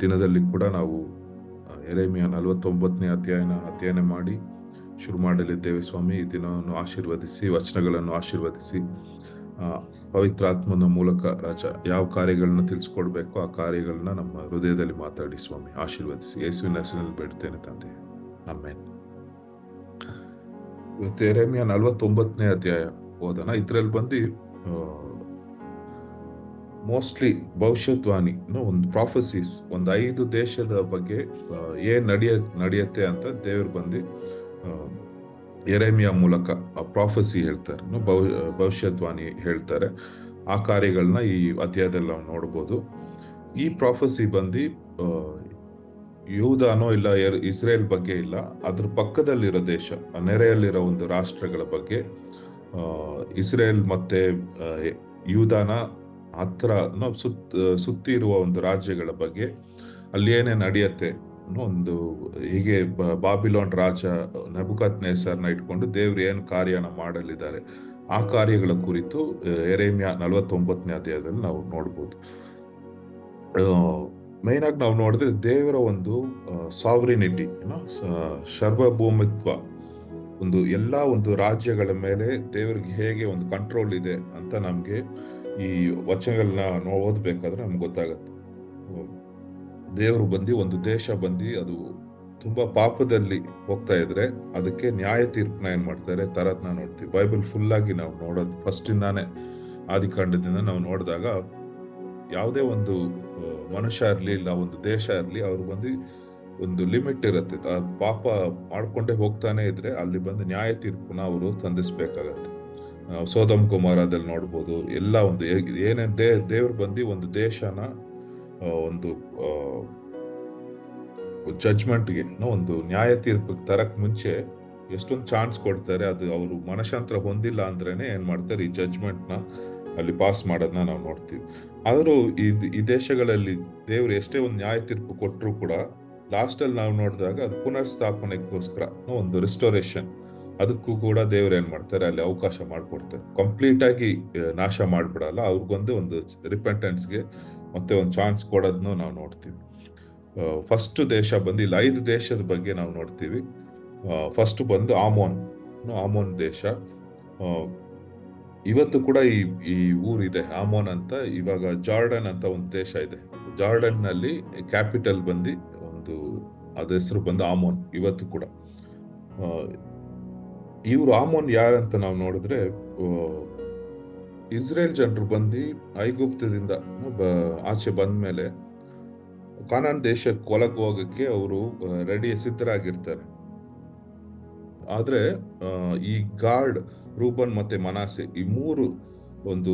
ದಿನದಲ್ಲಿ ಕೂಡ ನಾವು ಯೆರೆಮೀಯ 49ನೇ ಅಧ್ಯಯನ ಮಾಡಿ ಶುರು ಮಾಡಲಿದ್ದೇವೆ. ಸ್ವಾಮಿ, ಈ ದಿನವನ್ನು ಆಶೀರ್ವದಿಸಿ, ವಚನಗಳನ್ನು ಆಶೀರ್ವದಿಸಿ, ಪವಿತ್ರಾತ್ಮನ ಮೂಲಕ ರಾಜ ಯಾವ ಕಾರ್ಯಗಳನ್ನ ತಿಳಿಸ್ಕೊಡ್ಬೇಕೋ ಆ ಕಾರ್ಯಗಳನ್ನ ನಮ್ಮ ಹೃದಯದಲ್ಲಿ ಮಾತಾಡಿ ಸ್ವಾಮಿ, ಆಶೀರ್ವದಿಸಿ. ಯೇಸುವಿನ ಹೆಸರಿನಲ್ಲಿ ಬೇಡ್ತೇನೆ ತಂದೆ, ಆಮೆನ್. ಇವತ್ತು ಯೆರೆಮೀಯ 49ನೇ ಅಧ್ಯಾಯ ಓದೋಣ. ಇದ್ರಲ್ಲಿ ಬಂದು ಮೋಸ್ಟ್ಲಿ ಭವಿಷ್ಯದ್ವಾಣಿ, ಒಂದು ಪ್ರಾಫೆಸೀಸ್, ಒಂದು 5 ದೇಶದ ಬಗ್ಗೆ ಏನ್ ನಡೆಯುತ್ತೆ ಅಂತ ದೇವ್ರು ಬಂದು ಯೆರೆಮೀಯ ಮೂಲಕ ಆ ಪ್ರಾಫೆಸಿ ಹೇಳ್ತಾರೆ, ಭವಿಷ್ಯದ್ವಾಣಿ ಹೇಳ್ತಾರೆ. ಆ ಕಾರ್ಯಗಳನ್ನ ಈ ಅಧ್ಯಾಯದಲ್ಲಿ ನಾವು ನೋಡ್ಬೋದು. ಈ ಪ್ರಾಫೆಸಿ ಬಂದು ಯೂದಾನೋ ಇಲ್ಲ ಇಸ್ರೇಲ್ ಬಗ್ಗೆ ಇಲ್ಲ, ಅದ್ರ ಪಕ್ಕದಲ್ಲಿರೋ ದೇಶ, ನೆರೆಯಲ್ಲಿರೋ ಒಂದು ರಾಷ್ಟ್ರಗಳ ಬಗ್ಗೆ, ಇಸ್ರೇಲ್ ಮತ್ತೆ ಯೂದಾನ ಹತ್ರ ಸುತ್ತಿ ಇರುವ ಒಂದು ರಾಜ್ಯಗಳ ಬಗ್ಗೆ, ಅಲ್ಲಿ ಏನೇ ನಡೆಯುತ್ತೆ ಒಂದು, ಹೀಗೆ ಬಾಬಿಲೋನ್ ರಾಜ ನೆಬೂಕದ್ನೆಚ್ಚರನ ಇಟ್ಕೊಂಡು ದೇವ್ರು ಏನು ಕಾರ್ಯನ ಮಾಡಲಿದ್ದಾರೆ ಆ ಕಾರ್ಯಗಳ ಕುರಿತು ಯೆರೆಮೀಯ 49ನೇ ಅಧ್ಯಾಯದಲ್ಲಿ ನಾವು ನೋಡ್ಬೋದು. ಮೇನ್ ಆಗಿ ನಾವು ನೋಡಿದ್ರೆ ದೇವರ ಒಂದು ಸಾವರಿನಿಟಿ, ಸಾರ್ವಭೌಮತ್ವ, ಒಂದು ಎಲ್ಲಾ ಒಂದು ರಾಜ್ಯಗಳ ಮೇಲೆ ದೇವರಿಗೆ ಹೇಗೆ ಒಂದು ಕಂಟ್ರೋಲ್ ಇದೆ ಅಂತ ನಮ್ಗೆ ಈ ವಚನಗಳನ್ನ ಓದ್ಬೇಕಾದ್ರೆ ನಮ್ಗೆ ಗೊತ್ತಾಗತ್ತೆ. ದೇವರು ಬಂದು ಒಂದು ದೇಶ ಬಂದು ಅದು ತುಂಬಾ ಪಾಪದಲ್ಲಿ ಹೋಗ್ತಾ ಇದ್ರೆ ಅದಕ್ಕೆ ನ್ಯಾಯ ತೀರ್ಪನ್ನ ಏನ್ ಮಾಡ್ತಾರೆ ತರದ್ನ ನೋಡ್ತೀವಿ. ಬೈಬಲ್ ಫುಲ್ ಆಗಿ ನಾವು ನೋಡೋದು ಫಸ್ಟ್ ಇಂದಾನೆ, ಆದಿಕಾಂಡದಿಂದ ನಾವು ನೋಡಿದಾಗ ಯಾವುದೇ ಒಂದು ಮನುಷ್ಯ ಇರ್ಲಿ ಇಲ್ಲ ಒಂದು ದೇಶ ಇರ್ಲಿ, ಅವ್ರು ಬಂದು ಒಂದು ಲಿಮಿಟ್ ಇರುತ್ತೆ. ಪಾಪ ಮಾಡ್ಕೊಂಡೇ ಹೋಗ್ತಾನೆ ಇದ್ರೆ ಅಲ್ಲಿ ಬಂದು ನ್ಯಾಯ ತೀರ್ಪನ್ನ ಅವರು ಸಂಧಿಸ್ಬೇಕಾಗತ್ತೆ. ಸೋದಮ್ ಗೊಮೋರದಲ್ಲಿ ನೋಡ್ಬೋದು. ಎಲ್ಲ ಒಂದು ಏನೇ ದೇವ್ರು ಬಂದು ಒಂದು ದೇಶನ ಒಂದು ಜಡ್ಜ್ಮೆಂಟ್ಗೆ, ಒಂದು ನ್ಯಾಯ ತೀರ್ಪಿಗೆ ತರಕ್ ಮುಂಚೆ ಎಷ್ಟೊಂದು ಚಾನ್ಸ್ ಕೊಡ್ತಾರೆ. ಅದು ಅವರು ಮನಶಾಂತರ ಹೊಂದಿಲ್ಲ ಅಂದ್ರೇನೆ ಏನ್ ಮಾಡ್ತಾರೆ, ಈ ಜಡ್ಜ್ಮೆಂಟ್ನ ಅಲ್ಲಿ ಪಾಸ್ ಮಾಡೋದನ್ನ ನಾವು ನೋಡ್ತೀವಿ. ಆದ್ರೂ ಈ ದೇಶಗಳಲ್ಲಿ ದೇವ್ರು ಎಷ್ಟೇ ಒಂದು ನ್ಯಾಯ ತೀರ್ಪು ಕೊಟ್ಟರು ಕೂಡ ಲಾಸ್ಟ್ ಅಲ್ಲಿ ನಾವು ನೋಡಿದಾಗ ಅದು ಪುನರ್ಸ್ಥಾಪನೆಗೋಸ್ಕರ ಒಂದು ರಿಸ್ಟೋರೇಷನ್, ಅದಕ್ಕೂ ಕೂಡ ದೇವ್ರು ಏನ್ ಮಾಡ್ತಾರೆ ಅಲ್ಲಿ ಅವಕಾಶ ಮಾಡ್ಕೊಡ್ತಾರೆ. ಕಂಪ್ಲೀಟ್ ಆಗಿ ನಾಶ ಮಾಡ್ಬಿಡಲ್ಲ, ಅವ್ರಿಗೊಂದು ಒಂದು ರಿಪೆಂಟೆನ್ಸ್ಗೆ ಮತ್ತೆ ಒಂದು ಚಾನ್ಸ್ ಕೊಡೋದನ್ನು ನಾವು ನೋಡ್ತೀವಿ. ಫಸ್ಟ್ ದೇಶ ಬಂದು ಇಲ್ಲಿ 5 ದೇಶದ ಬಗ್ಗೆ ನಾವು ನೋಡ್ತೀವಿ. ಫಸ್ಟ್ ಬಂದು ಆಮೋನ್ ದೇಶ. ಇವತ್ತು ಕೂಡ ಈ ಊರಿದೆ ಆಮೋನ್ ಅಂತ. ಇವಾಗ ಜಾರ್ಡನ್ ಅಂತ ಒಂದು ದೇಶ ಇದೆ. ಜಾರ್ಡನ್ ನಲ್ಲಿ ಕ್ಯಾಪಿಟಲ್ ಬಂದು ಒಂದು, ಅದ ಹೆಸರು ಬಂದು ಆಮೋನ್ ಇವತ್ತು ಕೂಡ. ಇವ್ರು ಆಮೋನ್ ಯಾರಂತ ನಾವು ನೋಡಿದ್ರೆ, ಇಸ್ರೇಲ್ ಜನರು ಬಂದು ಐಗುಪ್ತದಿಂದ ಆಚೆ ಬಂದ್ಮೇಲೆ ಕಾನಾನ್ ದೇಶಕ್ಕೆ ಒಳಗೆ ಹೋಗಕ್ಕೆ ಅವರು ಸಿದ್ಧರಾಗಿರ್ತಾರೆ. ಆದ್ರೆ ಈ ಗಾಡ್, ರೂಬನ್ ಮತ್ತೆ ಮನಾಸೆ, ಈ 3 ಒಂದು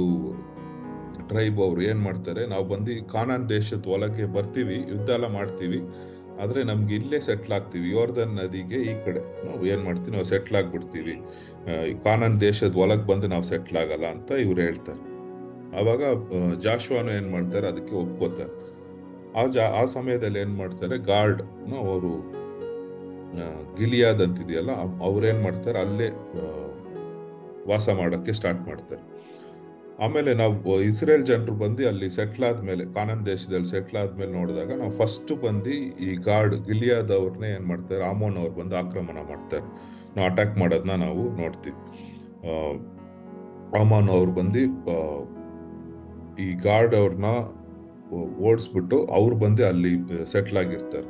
ಟ್ರೈಬ್ ಅವ್ರು ಏನ್ ಮಾಡ್ತಾರೆ, ನಾವು ಬಂದು ಕಾನಾನ್ ದೇಶದ ಒಳಗೆ ಬರ್ತೀವಿ, ಯುದ್ಧ ಎಲ್ಲ ಮಾಡ್ತೀವಿ, ಆದ್ರೆ ನಮ್ಗೆ ಇಲ್ಲೇ ಸೆಟ್ಲ್ ಆಗ್ತೀವಿ, ಯೋರ್ದನ್ ನದಿಗೆ ಈ ಕಡೆ ನಾವು ಏನ್ ಮಾಡ್ತೀವಿ, ನಾವು ಸೆಟ್ಲ್ ಆಗ್ಬಿಡ್ತೀವಿ, ಕಾನಾನ್ ದೇಶದ ಒಳಗೆ ಬಂದು ನಾವು ಸೆಟ್ಲ್ ಆಗಲ್ಲ ಅಂತ ಇವ್ರು ಹೇಳ್ತಾರೆ. ಆವಾಗ ಜಾಶ್ವಾನು ಏನ್ ಮಾಡ್ತಾರೆ, ಅದಕ್ಕೆ ಒಪ್ಕೋತಾರೆ. ಆ ಸಮಯದಲ್ಲಿ ಏನ್ ಮಾಡ್ತಾರೆ, ಗಾರ್ಡ್ ಅವರು ಗಿಲಿಯಾದ್ ಅಂತಿದೆಯಲ್ಲ, ಅವ್ರೇನ್ ಮಾಡ್ತಾರೆ, ಅಲ್ಲೇ ವಾಸ ಮಾಡಕ್ಕೆ ಸ್ಟಾರ್ಟ್ ಮಾಡ್ತಾರೆ. ಆಮೇಲೆ ನಾವು ಇಸ್ರೇಲ್ ಜನರು ಬಂದು ಅಲ್ಲಿ ಸೆಟ್ಲ್ ಆದ್ಮೇಲೆ, ಕಾನಾನ್ ದೇಶದಲ್ಲಿ ಸೆಟ್ಲ್ ಆದ್ಮೇಲೆ ನೋಡಿದಾಗ ನಾವು ಫಸ್ಟ್ ಬಂದು ಈ ಗಿಲಿಯಾದ್ ಅವ್ರನ್ನೇ ಏನ್ ಮಾಡ್ತಾರೆ, ಆಮೋನ್ ಅವ್ರು ಬಂದು ಆಕ್ರಮಣ ಮಾಡ್ತಾರೆ, ನಾವು ಅಟ್ಯಾಕ್ ಮಾಡೋದನ್ನ ನಾವು ನೋಡ್ತೀವಿ. ಆಮೋನ್ ಅವ್ರು ಬಂದು ಈ ಗಾರ್ಡ್ ಅವ್ರನ್ನ ಓಡಿಸ್ಬಿಟ್ಟು ಅವ್ರು ಬಂದು ಅಲ್ಲಿ ಸೆಟ್ಲ್ ಆಗಿರ್ತಾರೆ.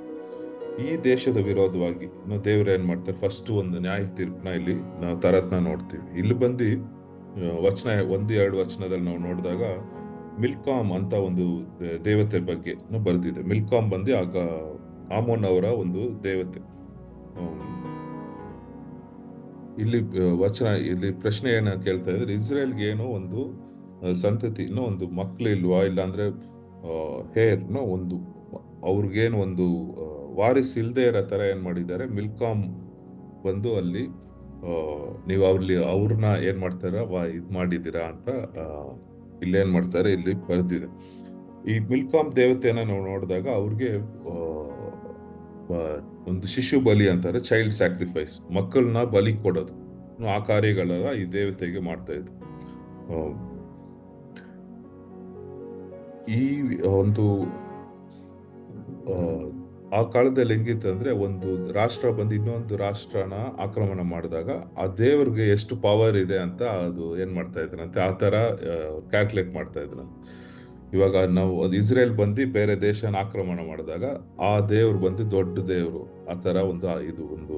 ಈ ದೇಶದ ವಿರೋಧವಾಗಿ ದೇವ್ರು ಏನ್ ಮಾಡ್ತಾರೆ, ಫಸ್ಟ್ ಒಂದು ನ್ಯಾಯ ತೀರ್ಪನ್ನ ಇಲ್ಲಿ ನಾವು ತರದ್ನ ನೋಡ್ತೀವಿ. ಇಲ್ಲಿ ಬಂದು ವಚನ 1-2 ವಚನದಲ್ಲಿ ನಾವು ನೋಡಿದಾಗ ಮಿಲ್ಕಾಮ್ ಅಂತ ಒಂದು ದೇವತೆ ಬಗ್ಗೆ ಬರ್ದಿದೆ. ಮಿಲ್ಕಾಮ್ ಬಂದು ಆಗ ಆಮೋನ್ ಅವರ ಒಂದು ದೇವತೆ. ಇಲ್ಲಿ ಪ್ರಶ್ನೆ ಏನ ಕೇಳ್ತಾ ಇದ್ರೆ, ಇಸ್ರೇಲ್ಗೆ ಏನೋ ಒಂದು ಸಂತತಿ, ಒಂದು ಮಕ್ಳಿಲ್ವಾ, ಇಲ್ಲಾಂದ್ರೆ ಹೇರ್ ಒಂದು ಅವ್ರಿಗೇನು ಒಂದು ವಾರಿಸ್ ಇಲ್ದೇ ಇರೋ ತರ ಏನ್ ಮಾಡಿದ್ದಾರೆ, ಮಿಲ್ಕಾಮ್ ಬಂದು ಅಲ್ಲಿ ನೀವು ಅವ್ರನ್ನ ಏನ್ ಮಾಡ್ತಾರ ಇದ್ ಮಾಡಿದ್ದೀರಾ ಅಂತ ಇಲ್ಲೇನ್ ಮಾಡ್ತಾರೆ, ಇಲ್ಲಿ ಬರ್ದಿದೆ. ಈ ಮಿಲ್ಕಾಮ್ ದೇವತೆಯನ್ನ ನಾವು ನೋಡಿದಾಗ ಅವ್ರಿಗೆ ಒಂದು ಶಿಶು ಬಲಿ ಅಂತಾರೆ, ಚೈಲ್ಡ್ ಸ್ಯಾಕ್ರಿಫೈಸ್, ಮಕ್ಕಳನ್ನ ಬಲಿ ಕೊಡೋದು, ಆ ಕಾರ್ಯಗಳೆಲ್ಲ ಈ ದೇವತೆಗೆ ಮಾಡ್ತಾ ಇದ್ರು. ಈ ಒಂದು ಆ, ಆ ಕಾಲದಲ್ಲಿ ಹೆಂಗಿತ್ತು ಅಂದ್ರೆ, ಒಂದು ರಾಷ್ಟ್ರ ಬಂದು ಇನ್ನೊಂದು ರಾಷ್ಟ್ರನ ಆಕ್ರಮಣ ಮಾಡಿದಾಗ ಆ ದೇವ್ರಿಗೆ ಎಷ್ಟು ಪವರ್ ಇದೆ ಅಂತ ಅದು ಏನ್ ಮಾಡ್ತಾ ಇದ್ರಂತೆ, ಆ ತರ ಕ್ಯಾಲ್ಕುಲೇಟ್ ಮಾಡ್ತಾ ಇದ್ರು. ಇವಾಗ ನಾವು ಅದು ಇಸ್ರೇಲ್ ಬಂದು ಬೇರೆ ದೇಶನ ಆಕ್ರಮಣ ಮಾಡಿದಾಗ ಆ ದೇವ್ರು ಬಂದು ದೊಡ್ಡ ದೇವ್ರು, ಆ ತರ ಒಂದು ಇದು ಒಂದು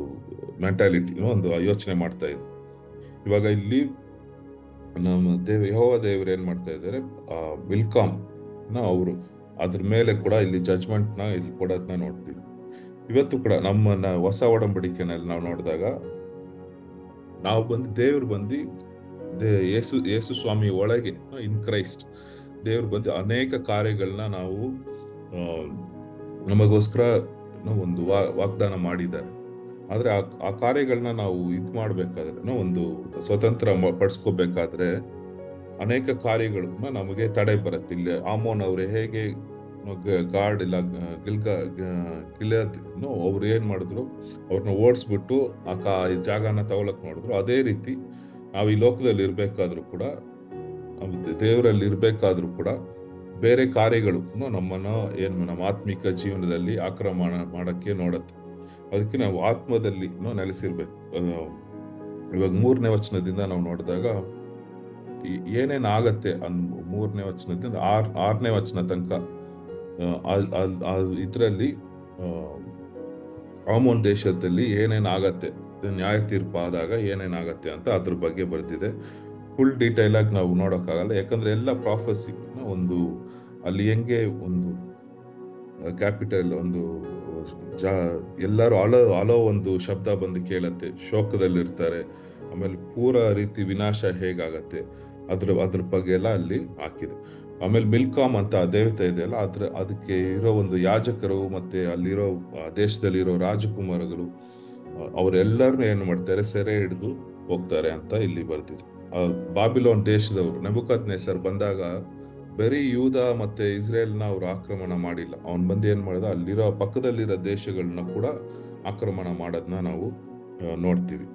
ಮೆಂಟಾಲಿಟಿ, ಒಂದು ಯೋಚನೆ ಮಾಡ್ತಾ ಇದ್ರು. ಇವಾಗ ಇಲ್ಲಿ ನಮ್ಮ ಯೆಹೋವ ದೇವ್ರು ಏನ್ ಮಾಡ್ತಾ ಇದ್ದಾರೆ, ಆ ಬಿಲ್ಕಾಮ್ ಅವರು ಅದ್ರ ಮೇಲೆ ಕೂಡ ಇಲ್ಲಿ ಜಜ್ಮೆಂಟ್ ನ ಇಲ್ಲಿ ಕೊಡೋದನ್ನ ನೋಡ್ತೀವಿ. ಇವತ್ತು ಕೂಡ ನಮ್ಮನ್ನ ಹೊಸ ಒಡಂಬಡಿಕೆನಲ್ಲಿ ನಾವು ನೋಡಿದಾಗ ನಾವು ಬಂದು ದೇವ್ರು ಬಂದು ಯೇಸು ಸ್ವಾಮಿ ಒಳಗೆ ಇನ್ ಕ್ರೈಸ್ಟ್ ದೇವ್ರು ಬಂದು ಅನೇಕ ಕಾರ್ಯಗಳನ್ನ ನಾವು ಆ, ನಮಗೋಸ್ಕರ ಒಂದು ವಾಗ್ದಾನ ಮಾಡಿದ್ದಾರೆ. ಆದ್ರೆ ಆ ಕಾರ್ಯಗಳನ್ನ ನಾವು ಮಾಡ್ಬೇಕಾದ್ರೆ ಒಂದು ಸ್ವತಂತ್ರ ಪಡಿಸ್ಕೋಬೇಕಾದ್ರೆ ಅನೇಕ ಕಾರ್ಯಗಳನ್ನ ನಮಗೆ ತಡೆ ಬರುತ್ತೆ. ಇಲ್ಲಿ ಆಮೋನ್ ಅವ್ರೆ ಹೇಗೆ ಗಾರ್ಡ್ ಇಲ್ಲ ಗಿಲ್ಯಾದ್ ಅವ್ರು ಏನ್ ಮಾಡಿದ್ರು, ಅವ್ರನ್ನ ಓಡಿಸ್ಬಿಟ್ಟು ಈ ಜಾಗನ ತಗೊಳಕ್ ನೋಡಿದ್ರು. ಅದೇ ರೀತಿ ನಾವು ಈ ಲೋಕದಲ್ಲಿ ಇರ್ಬೇಕಾದ್ರೂ ಕೂಡ, ದೇವರಲ್ಲಿ ಇರ್ಬೇಕಾದ್ರೂ ಕೂಡ ಬೇರೆ ಕಾರ್ಯಗಳು ನಮ್ಮನ್ನ ನಮ್ಮ ಆತ್ಮಿಕ ಜೀವನದಲ್ಲಿ ಆಕ್ರಮಣ ಮಾಡಕ್ಕೆ ನೋಡತ್ತೆ. ಅದಕ್ಕೆ ನಾವು ಆತ್ಮದಲ್ಲಿ ನೆಲೆಸಿರ್ಬೇಕು. ಇವಾಗ 3ನೇ ವಚನದಿಂದ ನಾವು ನೋಡಿದಾಗ ಏನೇನ್ ಆಗತ್ತೆ, 3ನೇ ವಚನದಿಂದ 6ನೇ ವಚನ ತನಕ ಇದರಲ್ಲಿ ಆಮೋನ್ ದೇಶದಲ್ಲಿ ಏನೇನ್ ಆಗತ್ತೆ, ನ್ಯಾಯ ತೀರ್ಪು ಆದಾಗ ಏನೇನಾಗತ್ತೆ ಅಂತ ಅದ್ರ ಬಗ್ಗೆ ಬರ್ದಿದೆ. ಫುಲ್ ಡೀಟೈಲ್ ಆಗಿ ನಾವು ನೋಡೋಕ್ಕಾಗಲ್ಲ, ಯಾಕಂದ್ರೆ ಎಲ್ಲ ಪ್ರಾಫೆಸಿ ಒಂದು ಅಲ್ಲಿ ಹೆಂಗೆ ಒಂದು ಕ್ಯಾಪಿಟಲ್ ಒಂದು ಎಲ್ಲರೂ ಅಲೋ ಒಂದು ಶಬ್ದ ಬಂದು ಕೇಳತ್ತೆ, ಶೋಕದಲ್ಲಿರ್ತಾರೆ, ಆಮೇಲೆ ಪೂರ ರೀತಿ ವಿನಾಶ ಹೇಗಾಗತ್ತೆ ಅದ್ರ ಬಗ್ಗೆ ಎಲ್ಲ ಅಲ್ಲಿ ಹಾಕಿದೆ. ಆಮೇಲೆ ಮಿಲ್ಕಾಮ್ ಅಂತ ದೇವತೆ ಇದೆಯಲ್ಲ, ಅದಕ್ಕೆ ಇರೋ ಒಂದು ಯಾಜಕರು ಮತ್ತೆ ಅಲ್ಲಿರೋ ದೇಶದಲ್ಲಿರೋ ರಾಜಕುಮಾರಗಳು ಅವರೆಲ್ಲರನ್ನೂ ಏನು ಮಾಡ್ತಾರೆ, ಸೆರೆ ಹಿಡಿದು ಹೋಗ್ತಾರೆ ಅಂತ ಇಲ್ಲಿ ಬರ್ದಿದೆ. ಬಾಬಿಲೋನ್ ದೇಶದವರು ನೆಬೂಕದ್ನೆಚ್ಚರ್ ಬಂದಾಗ ಬರೀ ಯೂದ ಮತ್ತೆ ಇಸ್ರೇಲ್ನ ಅವ್ರು ಆಕ್ರಮಣ ಮಾಡಿಲ್ಲ, ಅವನ್ ಬಂದು ಏನ್ ಮಾಡಿದ, ಅಲ್ಲಿರೋ ಪಕ್ಕದಲ್ಲಿರೋ ದೇಶಗಳನ್ನ ಕೂಡ ಆಕ್ರಮಣ ಮಾಡೋದನ್ನ ನಾವು ನೋಡ್ತೀವಿ.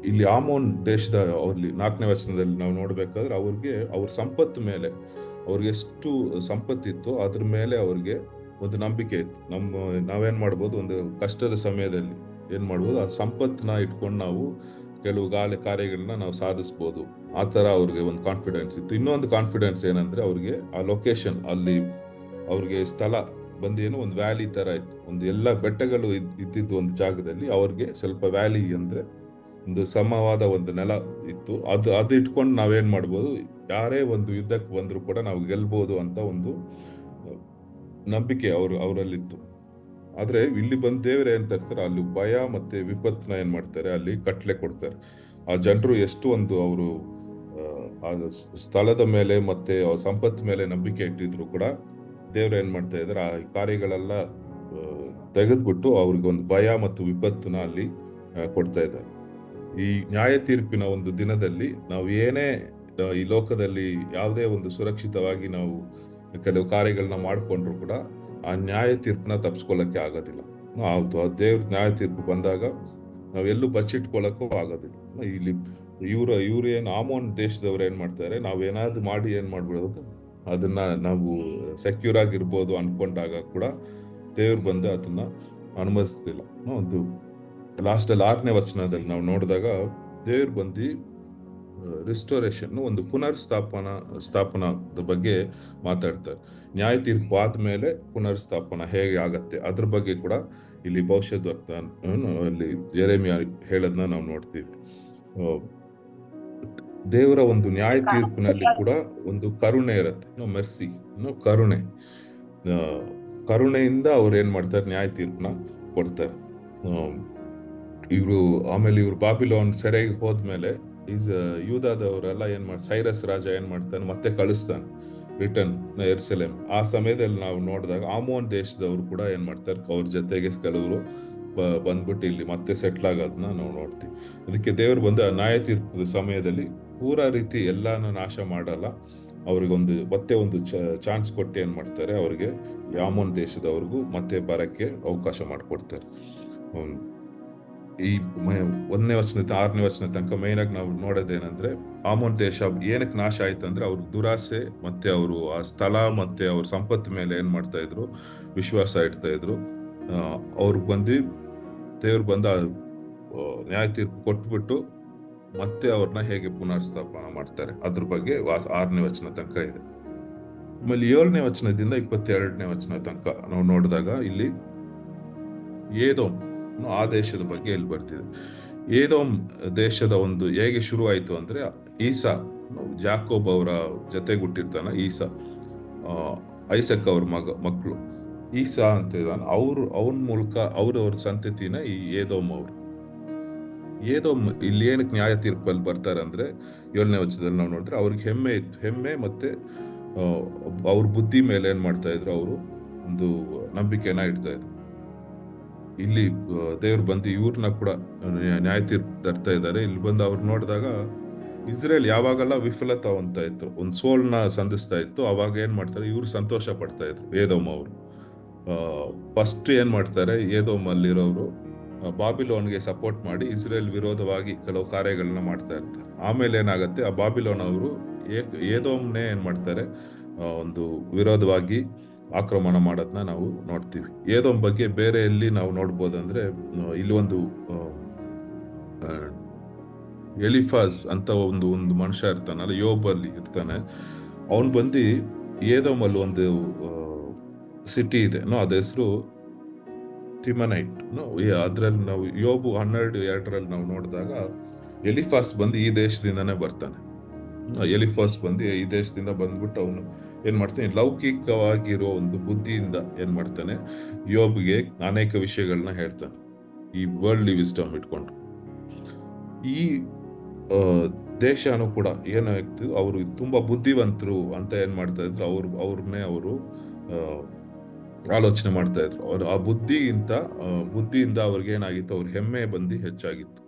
ಇಲ್ಲಿ ಆಮೋನ್ ದೇಶದ ಅವ್ರಲ್ಲಿ 4ನೇ ವಚನದಲ್ಲಿ ನಾವು ನೋಡ್ಬೇಕಾದ್ರೆ ಅವ್ರ ಸಂಪತ್ತು ಮೇಲೆ, ಅವ್ರಿಗೆ ಎಷ್ಟು ಸಂಪತ್ತಿತ್ತು ಅದ್ರ ಮೇಲೆ ಅವ್ರಿಗೆ ಒಂದು ನಂಬಿಕೆ ಇತ್ತು. ನಾವೇನ್ ಮಾಡ್ಬೋದು, ಒಂದು ಕಷ್ಟದ ಸಮಯದಲ್ಲಿ ಏನ್ ಮಾಡ್ಬೋದು, ಆ ಸಂಪತ್ತನ್ನ ಇಟ್ಕೊಂಡು ನಾವು ಕೆಲವು ಕಾರ್ಯಗಳನ್ನ ನಾವು ಸಾಧಿಸ್ಬೋದು, ಆ ತರ ಅವ್ರಿಗೆ ಒಂದು ಕಾನ್ಫಿಡೆನ್ಸ್ ಇತ್ತು. ಇನ್ನೊಂದು ಕಾನ್ಫಿಡೆನ್ಸ್ ಏನಂದ್ರೆ, ಅವ್ರಿಗೆ ಆ ಲೊಕೇಶನ್ ಅಲ್ಲಿ ಅವ್ರಿಗೆ ಸ್ಥಳ ಬಂದೇನು ಒಂದು ವ್ಯಾಲಿ ತರ ಇತ್ತು, ಒಂದು ಎಲ್ಲ ಬೆಟ್ಟಗಳು ಇದ್ದಿದ್ದು ಒಂದು ಜಾಗದಲ್ಲಿ ಅವ್ರಿಗೆ ಸ್ವಲ್ಪ ವ್ಯಾಲಿ ಅಂದ್ರೆ ಒಂದು ಸಮವಾದ ಒಂದು ನೆಲ ಇತ್ತು. ಅದು ಇಟ್ಕೊಂಡು ನಾವೇನ್ ಮಾಡ್ಬೋದು, ಯಾರೇ ಒಂದು ಯುದ್ಧಕ್ಕೆ ಬಂದ್ರು ಕೂಡ ನಾವು ಗೆಲ್ಬಹುದು ಅಂತ ಒಂದು ನಂಬಿಕೆ ಅವರಲ್ಲಿತ್ತು. ಆದ್ರೆ ಇಲ್ಲಿ ಬಂದು ದೇವ್ರ ಏನ್ ತರ್ತಾರೆ, ಅಲ್ಲಿ ಭಯ ಮತ್ತೆ ವಿಪತ್ತನ್ನ ಏನ್ ಮಾಡ್ತಾರೆ, ಅಲ್ಲಿ ಕಟ್ಲೆ ಕೊಡ್ತಾರೆ. ಆ ಜನರು ಎಷ್ಟು ಒಂದು ಅವರು ಆ ಸ್ಥಳದ ಮೇಲೆ ಮತ್ತೆ ಸಂಪತ್ತು ಮೇಲೆ ನಂಬಿಕೆ ಇಟ್ಟಿದ್ರು ಕೂಡ ದೇವ್ರ ಏನ್ ಮಾಡ್ತಾ ಇದಾರೆ, ಆ ಕಾರ್ಯಗಳೆಲ್ಲ ತೆಗೆದ್ಬಿಟ್ಟು ಅವ್ರಿಗೆ ಒಂದು ಭಯ ಮತ್ತು ವಿಪತ್ತನ್ನ ಅಲ್ಲಿ ಕೊಡ್ತಾ ಇದ್ದಾರೆ. ಈ ನ್ಯಾಯ ತೀರ್ಪಿನ ಒಂದು ದಿನದಲ್ಲಿ ನಾವು ಏನೇ ಈ ಲೋಕದಲ್ಲಿ ಯಾವುದೇ ಒಂದು ಸುರಕ್ಷಿತವಾಗಿ ನಾವು ಕೆಲವು ಕಾರ್ಯಗಳನ್ನ ಮಾಡ್ಕೊಂಡ್ರು ಕೂಡ ಆ ನ್ಯಾಯ ತೀರ್ಪನ್ನ ತಪ್ಪಿಸ್ಕೊಳ್ಳಕ್ಕೆ ಆಗೋದಿಲ್ಲ. ಹೌದು, ಆ ದೇವ್ರ ನ್ಯಾಯ ತೀರ್ಪು ಬಂದಾಗ ನಾವೆಲ್ಲೂ ಬಚ್ಚಿಟ್ಕೊಳ್ಳಕ್ಕೂ ಆಗೋದಿಲ್ಲ. ಇಲ್ಲಿ ಇವ್ರು ಏನು ಆಮೋನ್ ದೇಶದವ್ರು ಏನ್ ಮಾಡ್ತಾರೆ, ನಾವೇನಾದ್ರು ಮಾಡಿ ಏನ್ ಮಾಡ್ಬಿಡೋದು, ಅದನ್ನ ನಾವು ಸೆಕ್ಯೂರ್ ಆಗಿರ್ಬೋದು ಅನ್ಕೊಂಡಾಗ ಕೂಡ ದೇವ್ರು ಬಂದು ಅದನ್ನ ಅನುಮತಿಸ್ತಿಲ್ಲ. ಒಂದು ಲಾಸ್ಟ್ ಅಲ್ಲಿ 6ನೇ ವಚನದಲ್ಲಿ ನಾವು ನೋಡಿದಾಗ ದೇವ್ರು ಬಂದು ರಿಸ್ಟೋರೇಷನ್, ಒಂದು ಸ್ಥಾಪನದ ಬಗ್ಗೆ ಮಾತಾಡ್ತಾರೆ. ನ್ಯಾಯ ತೀರ್ಪು ಆದ್ಮೇಲೆ ಪುನರ್ಸ್ಥಾಪನ ಹೇಗೆ ಆಗತ್ತೆ ಅದ್ರ ಬಗ್ಗೆ ಕೂಡ ಇಲ್ಲಿ ಭವಿಷ್ಯದ ಅಲ್ಲಿ ಯೆರೆಮೀಯ ಹೇಳೋದನ್ನ ನಾವು ನೋಡ್ತೀವಿ. ದೇವರ ಒಂದು ನ್ಯಾಯ ತೀರ್ಪಿನಲ್ಲಿ ಕೂಡ ಒಂದು ಕರುಣೆ ಇರುತ್ತೆ, ಮೆರ್ಸಿ, ಕರುಣೆಯಿಂದ ಅವ್ರು ಏನ್ ಮಾಡ್ತಾರೆ, ನ್ಯಾಯ ತೀರ್ಪನ್ನ ಕೊಡ್ತಾರೆ. ಆಮೇಲೆ ಇವ್ರು ಬಾಬಿಲೋನ್ ಸೆರೆಗೆ ಹೋದ್ಮೇಲೆ ಯೂದಾದವರೆಲ್ಲ ಏನ್ ಸೈರಸ್ ರಾಜ ಏನ್ ಮಾಡ್ತಾನೆ, ಮತ್ತೆ ಕಳಿಸ್ತಾನೆ ರಿಟರ್ನ್ ಯೆರೂಸಲೇಮ್. ಆ ಸಮಯದಲ್ಲಿ ನಾವು ನೋಡಿದಾಗ ಆಮೋನ್ ದೇಶದವ್ರು ಕೂಡ ಏನ್ ಮಾಡ್ತಾರೆ, ಅವ್ರ ಜೊತೆಗೆ ಕೆಲವರು ಬಂದ್ಬಿಟ್ಟು ಇಲ್ಲಿ ಮತ್ತೆ ಸೆಟ್ಲ್ ಆಗೋದನ್ನ ನಾವು ನೋಡ್ತೀವಿ. ಅದಕ್ಕೆ ದೇವರು ಬಂದು ನ್ಯಾಯ ತೀರ್ಪದ ಸಮಯದಲ್ಲಿ ಪೂರಾ ರೀತಿ ಎಲ್ಲಾನು ನಾಶ ಮಾಡಲ್ಲ, ಅವ್ರಿಗೊಂದು ಮತ್ತೆ ಒಂದು ಚಾನ್ಸ್ ಕೊಟ್ಟು ಏನ್ ಮಾಡ್ತಾರೆ, ಅವ್ರಿಗೆ ಆಮೋನ್ ದೇಶದವ್ರಿಗೂ ಮತ್ತೆ ಬರಕ್ಕೆ ಅವಕಾಶ ಮಾಡಿಕೊಡ್ತಾರೆ. ಈ 1ನೇ ವಚನ 6ನೇ ವಚನ ತನಕ ಮೇನ್ ಆಗಿ ನಾವು ನೋಡೋದೇನಂದ್ರೆ, ಆಮೋನ್ ದೇಶ ಏನಕ್ಕೆ ನಾಶ ಆಯ್ತು ಅಂದ್ರೆ ಅವ್ರ ದುರಾಸೆ ಮತ್ತೆ ಅವರು ಆ ಸ್ಥಳ ಮತ್ತೆ ಅವ್ರ ಸಂಪತ್ತು ಮೇಲೆ ಏನ್ ಮಾಡ್ತಾ ಇದ್ರು, ವಿಶ್ವಾಸ ಇಡ್ತಾ ಇದ್ರು. ಅವ್ರಿಗೆ ಬಂದು ದೇವ್ರು ಬಂದ ನ್ಯಾಯ ತೀರ್ಪು ಕೊಟ್ಬಿಟ್ಟು ಮತ್ತೆ ಅವ್ರನ್ನ ಹೇಗೆ ಪುನರ್ಸ್ಥಾಪನ ಮಾಡ್ತಾರೆ ಅದ್ರ ಬಗ್ಗೆ 6ನೇ ವಚನ ತನಕ ಇದೆ. ಆಮೇಲೆ 7ನೇ ವಚನದಿಂದ 22ನೇ ವಚನ ತನಕ ನಾವು ನೋಡಿದಾಗ ಇಲ್ಲಿ ಏದೋಮ್ ಆ ದೇಶದ ಬಗ್ಗೆ ಇಲ್ಲಿ ಬರ್ತಿದೆ. ಏದೋಮ್ ದೇಶದ ಒಂದು ಹೇಗೆ ಶುರು ಆಯ್ತು ಅಂದ್ರೆ, ಈಸಾ ಜಾಕೋಬ್ ಅವರ ಜೊತೆಗುಟ್ಟಿರ್ತಾನ ಈಸಾ, ಐಸಕ್ ಅವ್ರ ಮಕ್ಕಳು ಈಸಾ ಅಂತ ಇದ್ದಾನೆ. ಅವನ ಮೂಲಕ ಅವ್ರ ಸಂತತಿನ ಈ ಏದೋಮ್ ಅವರು. ಏದೋಮ್ ಇಲ್ಲಿ ಏನಕ್ಕೆ ನ್ಯಾಯ ತೀರ್ಪಲ್ಲಿ ಬರ್ತಾರೆ ಅಂದ್ರೆ, 7ನೇ ವಚನದಲ್ಲಿ ನಾವು ನೋಡಿದ್ರೆ ಅವ್ರಿಗೆ ಹೆಮ್ಮೆ ಇತ್ತು. ಹೆಮ್ಮೆ ಮತ್ತೆ ಅವ್ರ ಬುದ್ಧಿ ಮೇಲೆ ಏನ್ ಮಾಡ್ತಾ ಇದ್ರು, ಅವರು ಒಂದು ನಂಬಿಕೆನ ಇಡ್ತಾ ಇದ್ರು. ಇಲ್ಲಿ ದೇವ್ರು ಬಂದು ಇವ್ರನ್ನ ಕೂಡ ನ್ಯಾಯ ತೀರ್ಪು ತರ್ತಾ ಇದ್ದಾರೆ. ಇಲ್ಲಿ ಬಂದು ಅವ್ರು ನೋಡಿದಾಗ ಇಸ್ರೇಲ್ ಯಾವಾಗೆಲ್ಲ ವಿಫಲತ ಅಂತ ಇತ್ತು, ಒಂದು ಸೋಲ್ನ ಸಂಧಿಸ್ತಾ ಇತ್ತು, ಅವಾಗ ಏನ್ ಮಾಡ್ತಾರೆ, ಇವ್ರು ಸಂತೋಷ ಪಡ್ತಾ ಇದ್ರು ಏದೋಮ್ ಅವರು. ಫಸ್ಟ್ ಏನ್ ಮಾಡ್ತಾರೆ, ಏದೋಮ್ ಅಲ್ಲಿರೋರು ಬಾಬಿಲೋನ್ಗೆ ಸಪೋರ್ಟ್ ಮಾಡಿ ಇಸ್ರೇಲ್ ವಿರೋಧವಾಗಿ ಕೆಲವು ಕಾರ್ಯಗಳನ್ನ ಮಾಡ್ತಾ ಇರ್ತಾರೆ. ಆಮೇಲೆ ಏನಾಗುತ್ತೆ, ಆ ಬಾಬಿಲೋನ್ ಅವರು ಏದೋಮ್ನೇ ಏನ್ ಮಾಡ್ತಾರೆ, ಒಂದು ವಿರೋಧವಾಗಿ ಆಕ್ರಮಣ ಮಾಡೋದನ್ನ ನಾವು ನೋಡ್ತೀವಿ. ಏದೋಮ್ ಬಗ್ಗೆ ಬೇರೆ ಎಲ್ಲಿ ನಾವು ನೋಡ್ಬೋದಂದ್ರೆ, ಇಲ್ಲಿ ಒಂದು ಎಲಿಫಾಸ್ ಅಂತ ಒಂದು ಒಂದು ಮನುಷ್ಯ ಇರ್ತಾನಲ್ಲ, ಯೋಬಲ್ಲಿ ಇರ್ತಾನೆ. ಅವನ್ ಬಂದು ಏದೋಮ್ ಅಲ್ಲಿ ಒಂದು ಸಿಟಿ ಇದೆ, ಅದ ಹೆಸರು ತಿಮನೈಟ್. ಅದ್ರಲ್ಲಿ ನಾವು ಯೋಬು 12:2 ನಾವು ನೋಡಿದಾಗ ಎಲಿಫಾಸ್ ಬಂದು ಈ ದೇಶದಿಂದಾನೇ ಬರ್ತಾನೆ. ಎಲಿಫಾಸ್ ಬಂದು ಈ ದೇಶದಿಂದ ಬಂದ್ಬಿಟ್ಟು ಅವನು ಏನ್ ಮಾಡ್ತಾನೆ, ಲೌಕಿಕವಾಗಿರೋ ಒಂದು ಬುದ್ಧಿಯಿಂದ ಏನ್ ಮಾಡ್ತಾನೆ, ಯೋಬ್ಗೆ ಅನೇಕ ವಿಷಯಗಳನ್ನ ಹೇಳ್ತಾನೆ, ಈ ವರ್ಲ್ಡ್ಲಿ ವಿಸ್ಡಮ್ ಇಟ್ಕೊಂಡು. ಈ ದೇಶನೂ ಕೂಡ ಏನಾಗ್ತದೆ, ಅವರು ತುಂಬಾ ಬುದ್ಧಿವಂತರು ಅಂತ ಏನ್ ಮಾಡ್ತಾ ಇದ್ರು, ಅವ್ರನ್ನೇ ಅವರು ಆಲೋಚನೆ ಮಾಡ್ತಾ ಇದ್ರು. ಅವ್ರು ಆ ಬುದ್ಧಿಯಿಂದ ಅವ್ರಿಗೆ ಏನಾಗಿತ್ತು, ಅವ್ರ ಹೆಮ್ಮೆ ಬಂದು ಹೆಚ್ಚಾಗಿತ್ತು.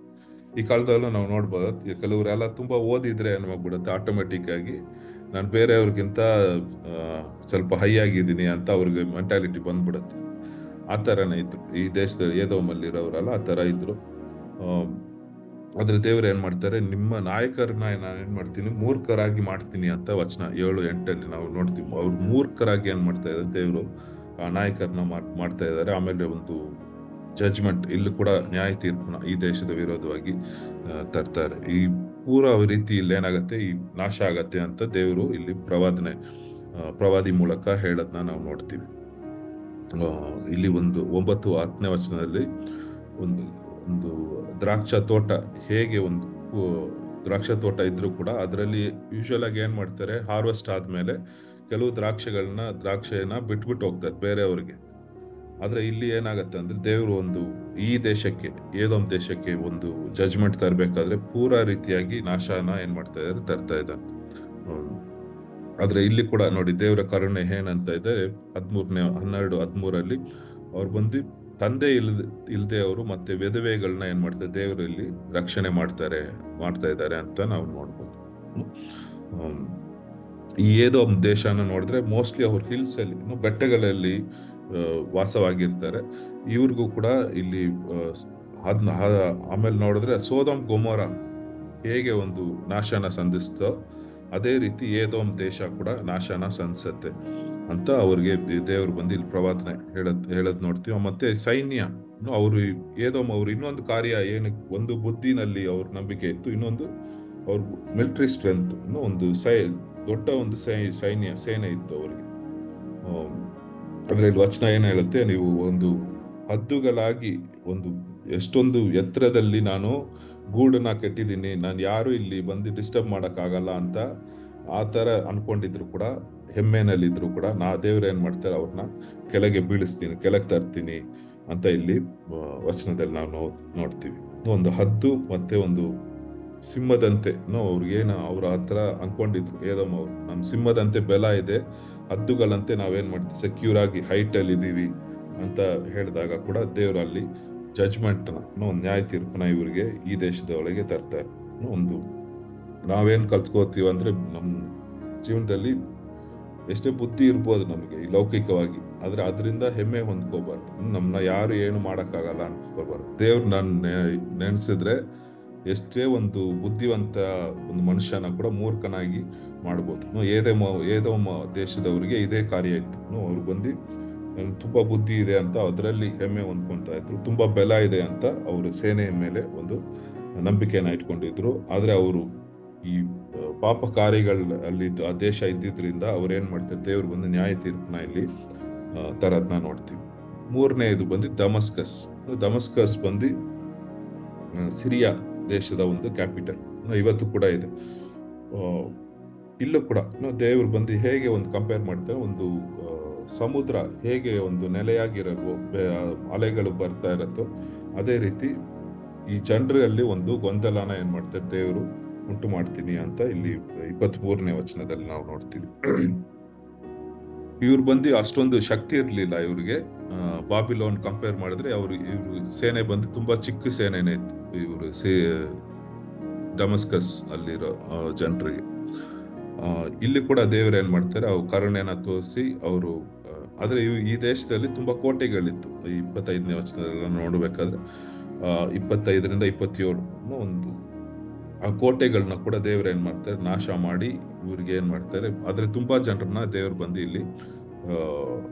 ಈ ಕಾಲದಲ್ಲೂ ನಾವು ನೋಡ್ಬೋದು, ಕೆಲವರೆಲ್ಲ ತುಂಬಾ ಓದಿದ್ರೆ ಏನಾಗ್ಬಿಡುತ್ತೆ, ಆಟೋಮೆಟಿಕ್ ಆಗಿ ನಾನು ಬೇರೆಯವ್ರಿಗಿಂತ ಸ್ವಲ್ಪ ಹೈ ಆಗಿದ್ದೀನಿ ಅಂತ ಅವ್ರಿಗೆ ಮೆಂಟಾಲಿಟಿ ಬಂದ್ಬಿಡುತ್ತೆ. ಆ ಥರನೇ ಇದ್ರು ಈ ದೇಶದಲ್ಲಿ ಏದೋಮಲ್ಲಿರೋರೆಲ್ಲ, ಆ ಥರ ಇದ್ರು. ಆದ್ರೆ ದೇವ್ರು ಏನ್ ಮಾಡ್ತಾರೆ, ನಿಮ್ಮ ನಾಯಕರನ್ನ ನಾನು ಏನ್ ಮಾಡ್ತೀನಿ, ಮೂರ್ಖರಾಗಿ ಮಾಡ್ತೀನಿ ಅಂತ ವಚನ 7-8 ನಾವು ನೋಡ್ತೀವಿ. ಅವ್ರು ಮೂರ್ಖರಾಗಿ ಏನ್ ಮಾಡ್ತಾ ಇದ್ದಾರೆ, ದೇವ್ರು ಆ ನಾಯಕರನ್ನ ಮಾಡ್ತಾ ಇದ್ದಾರೆ. ಆಮೇಲೆ ಒಂದು ಜಡ್ಜ್ಮೆಂಟ್, ಇಲ್ಲಿ ಕೂಡ ನ್ಯಾಯ ತೀರ್ಪುನ ಈ ದೇಶದ ವಿರೋಧವಾಗಿ ತರ್ತಾರೆ. ಈ ಪೂರ ರೀತಿ ಇಲ್ಲಿ ಏನಾಗತ್ತೆ, ಈ ನಾಶ ಆಗತ್ತೆ ಅಂತ ದೇವರು ಇಲ್ಲಿ ಪ್ರವಾದಿ ಮೂಲಕ ಹೇಳೋದನ್ನ ನಾವು ನೋಡ್ತೀವಿ. ಇಲ್ಲಿ ಒಂದು 9-10ನೇ ವಚನದಲ್ಲಿ ಒಂದು ದ್ರಾಕ್ಷ ತೋಟ, ಹೇಗೆ ಒಂದು ದ್ರಾಕ್ಷ ತೋಟ ಇದ್ರೂ ಕೂಡ ಅದರಲ್ಲಿ ಯೂಶುವಲ್ ಆಗಿ ಏನ್ ಮಾಡ್ತಾರೆ, ಹಾರ್ವೆಸ್ಟ್ ಆದ್ಮೇಲೆ ಕೆಲವು ದ್ರಾಕ್ಷೆಯನ್ನ ಬಿಟ್ಬಿಟ್ಟು ಹೋಗ್ತಾರೆ ಬೇರೆಯವ್ರಿಗೆ. ಆದ್ರೆ ಇಲ್ಲಿ ಏನಾಗತ್ತೆ ಅಂದ್ರೆ, ದೇವರು ಈ ದೇಶಕ್ಕೆ, ಏದೋಮ್ ದೇಶಕ್ಕೆ ಒಂದು ಜಜ್ಮೆಂಟ್ ತರಬೇಕಾದ್ರೆ ಪೂರಾ ರೀತಿಯಾಗಿ ನಾಶನ ಏನ್ ಮಾಡ್ತಾ ಇದ್ದಾರೆ, ತರ್ತಾ ಇದ್ದಾರೆ. ಆದ್ರೆ ಇಲ್ಲಿ ಕೂಡ ನೋಡಿ ದೇವರ ಕರುಣೆ ಏನಂತ ಇದೆ, 12-13 ಅವ್ರು ಬಂದು ತಂದೆ ಇಲ್ದೆ ಅವರು ಮತ್ತೆ ವಿಧವೆಗಳನ್ನ ಏನ್ ಮಾಡ್ತಾರೆ, ದೇವರಲ್ಲಿ ರಕ್ಷಣೆ ಮಾಡ್ತಾ ಇದ್ದಾರೆ ಅಂತ ನಾವು ನೋಡ್ಬೋದು. ಈ ಏದೋಮ್ ದೇಶನ ನೋಡಿದ್ರೆ ಮೋಸ್ಟ್ಲಿ ಅವ್ರ ಹಿಲ್ಸ್ ಅಲ್ಲಿ, ಬೆಟ್ಟಗಳಲ್ಲಿ ವಾಸವಾಗಿರ್ತಾರೆ. ಇವ್ರಿಗೂ ಕೂಡ ಇಲ್ಲಿ ಆಮೇಲೆ ನೋಡಿದ್ರೆ ಸೋದೋಮ್ ಗೊಮೋರ ಹೇಗೆ ಒಂದು ನಾಶನ ಸಂಧಿಸ್ತೋ, ಅದೇ ರೀತಿ ಏದೋಮ್ ದೇಶ ಕೂಡ ನಾಶನ ಸಂಧಿಸತ್ತೆ ಅಂತ ಅವ್ರಿಗೆ ದೇವ್ರು ಬಂದು ಇಲ್ಲಿ ಪ್ರವಾದನೆ ಹೇಳದ್ ನೋಡ್ತೀವಿ. ಮತ್ತೆ ಸೈನ್ಯ, ಏದೋಮ್ ಅವ್ರು ಇನ್ನೊಂದು ಕಾರ್ಯ ಏನಕ್ಕೆ, ಒಂದು ಬುದ್ಧಿನಲ್ಲಿ ಅವ್ರ ನಂಬಿಕೆ ಇತ್ತು, ಇನ್ನೊಂದು ಅವ್ರ ಮಿಲಿಟರಿ ಸ್ಟ್ರೆಂತ್, ಒಂದು ದೊಡ್ಡ ಒಂದು ಸೇನೆ ಇತ್ತು ಅವ್ರಿಗೆ. ಅಂದ್ರೆ ಇಲ್ಲಿ ವಚನ ಏನ್ ಹೇಳುತ್ತೆ, ನೀವು ಒಂದು ಹದ್ದುಗಳಾಗಿ ಒಂದು ಎಷ್ಟೊಂದು ಎತ್ತರದಲ್ಲಿ ನಾನು ಗೂಡನ್ನ ಕೆಟ್ಟಿದ್ದೀನಿ, ನಾನು ಯಾರು ಇಲ್ಲಿ ಬಂದು ಡಿಸ್ಟರ್ಬ್ ಮಾಡಕ್ ಆಗಲ್ಲ ಅಂತ ಆ ತರ ಅನ್ಕೊಂಡಿದ್ರು ಕೂಡ, ಹೆಮ್ಮೆನಲ್ಲಿದ್ರು ಕೂಡ, ದೇವ್ರ ಏನ್ ಮಾಡ್ತಾರೆ, ಅವ್ರನ್ನ ಕೆಳಗೆ ಬೀಳಿಸ್ತೀನಿ, ಕೆಳಗೆ ತರ್ತೀನಿ ಅಂತ ಇಲ್ಲಿ ವಚನದಲ್ಲಿ ನಾವು ನೋಡ್ತೀವಿ. ಒಂದು ಹದ್ದು ಮತ್ತೆ ಒಂದು ಸಿಂಹದಂತೆ ಅವ್ರು ಆ ತರ ಅನ್ಕೊಂಡಿದ್ರು ಏದೋಮ್ ಅವ್ರು, ನಮ್ ಸಿಂಹದಂತೆ ಬೆಲ ಇದೆ, ಹದ್ದುಗಳಂತೆ ನಾವೇನ್ ಮಾಡ್ತೀವಿ, ಸೆಕ್ಯೂರ್ ಆಗಿ ಹೈಟ್ ಅಲ್ಲಿ ಇದೀವಿ ಅಂತ ಹೇಳಿದಾಗ ಕೂಡ ದೇವ್ರು ಅಲ್ಲಿ ಜಜ್ಮೆಂಟ್ ಒಂದು ನ್ಯಾಯ ತೀರ್ಪನ ಇವ್ರಿಗೆ ಈ ದೇಶದ ಒಳಗೆ ತರ್ತಾರೆ. ನಾವೇನ್ ಕಲ್ತ್ಕೋತೀವಿ ಅಂದ್ರೆ, ನಮ್ ಜೀವನದಲ್ಲಿ ಎಷ್ಟೇ ಬುದ್ಧಿ ಇರ್ಬೋದು ನಮಗೆ ಈ ಲೌಕಿಕವಾಗಿ, ಆದ್ರೆ ಅದರಿಂದ ಹೆಮ್ಮೆ ಹೊಂದ್ಕೋಬಾರ್ದು. ನಮ್ಮನ್ನ ಯಾರು ಏನು ಮಾಡೋಕ್ಕಾಗಲ್ಲ ಅನ್ಕೋಬಾರ್ದು. ದೇವ್ರು ನೆನೆಸಿದ್ರೆ ಎಷ್ಟೇ ಒಂದು ಬುದ್ಧಿವಂತ ಒಂದು ಮನುಷ್ಯನ ಕೂಡ ಮೂರ್ಖನಾಗಿ ಮಾಡ್ಬೋದು. ಏದೋಮ ದೇಶದವರಿಗೆ ಇದೇ ಕಾರ್ಯ ಇತ್ತು. ಅವ್ರು ಬಂದು ತುಂಬಾ ಬುದ್ಧಿ ಇದೆ ಅಂತ ಅದರಲ್ಲಿ ಹೆಮ್ಮೆ ಹೊಂದ್ಕೊಂತ ಇದ್ರು. ತುಂಬಾ ಬಲ ಇದೆ ಅಂತ ಅವರು ಸೇನೆಯ ಮೇಲೆ ಒಂದು ನಂಬಿಕೆಯನ್ನ ಇಟ್ಕೊಂಡಿದ್ರು. ಆದ್ರೆ ಅವರು ಈ ಪಾಪ ಕಾರ್ಯಗಳಲ್ಲಿ ಆ ದೇಶ ಇದ್ದಿದ್ರಿಂದ ಅವ್ರು ಏನ್ ಮಾಡ್ತಾರೆ, ದೇವ್ರು ಬಂದು ನ್ಯಾಯ ತೀರ್ಪನ್ನ ಇಲ್ಲಿ ತರದ್ನ ನೋಡ್ತೀವಿ. ಮೂರನೇದು ಬಂದು ದಮಸ್ಕಸ್ ಬಂದು ಸಿರಿಯಾ ದೇಶದ ಒಂದು ಕ್ಯಾಪಿಟಲ್ ಇವತ್ತು ಕೂಡ ಇದೆ. ಇಲ್ಲೂ ಕೂಡ ದೇವ್ರು ಬಂದು ಹೇಗೆ ಒಂದು ಕಂಪೇರ್ ಮಾಡ್ತಾರೆ, ಒಂದು ಸಮುದ್ರ ಹೇಗೆ ಒಂದು ನೆಲೆಯಾಗಿರೋ ಅಲೆಗಳು ಬರ್ತಾ ಇರತ್ತೋ ಅದೇ ರೀತಿ ಈ ಜನರಲ್ಲಿ ಒಂದು ಗೊಂದಲನ ಏನ್ ಮಾಡ್ತಾರೆ, ದೇವರು ಉಂಟು ಮಾಡ್ತೀನಿ ಅಂತ ಇಲ್ಲಿ 23ನೇ ವಚನದಲ್ಲಿ ನಾವು ನೋಡ್ತೀವಿ. ಇವ್ರು ಬಂದು ಅಷ್ಟೊಂದು ಶಕ್ತಿ ಇರ್ಲಿಲ್ಲ ಇವ್ರಿಗೆ. ಬಾಬಿಲೋನ್ ಕಂಪೇರ್ ಮಾಡಿದ್ರೆ ಇವ್ರು ಸೇನೆ ಬಂದು ತುಂಬಾ ಚಿಕ್ಕ ಸೇನೆನೇ ಇತ್ತು ಇವರು ಡಮಸ್ಕಸ್ ಅಲ್ಲಿರೋ ಜನರಿಗೆ. ಇಲ್ಲಿ ಕೂಡ ದೇವರು ಏನ್ ಮಾಡ್ತಾರೆ, ಅವ್ರು ಕರುಣೆನ ತೋರಿಸಿ ಅವರು ಆದ್ರೆ ಈ ದೇಶದಲ್ಲಿ ತುಂಬಾ ಕೋಟೆಗಳಿತ್ತು. 25ನೇ ವಚನದಲ್ಲ ನೋಡ್ಬೇಕಾದ್ರೆ 25ರಿಂದ 27 ಒಂದು ಆ ಕೋಟೆಗಳನ್ನ ಕೂಡ ದೇವ್ರು ಏನ್ ಮಾಡ್ತಾರೆ, ನಾಶ ಮಾಡಿ ಇವ್ರಿಗೆ ಏನ್ ಮಾಡ್ತಾರೆ, ಆದ್ರೆ ತುಂಬಾ ಜನರನ್ನ ದೇವ್ರು ಬಂದು ಇಲ್ಲಿ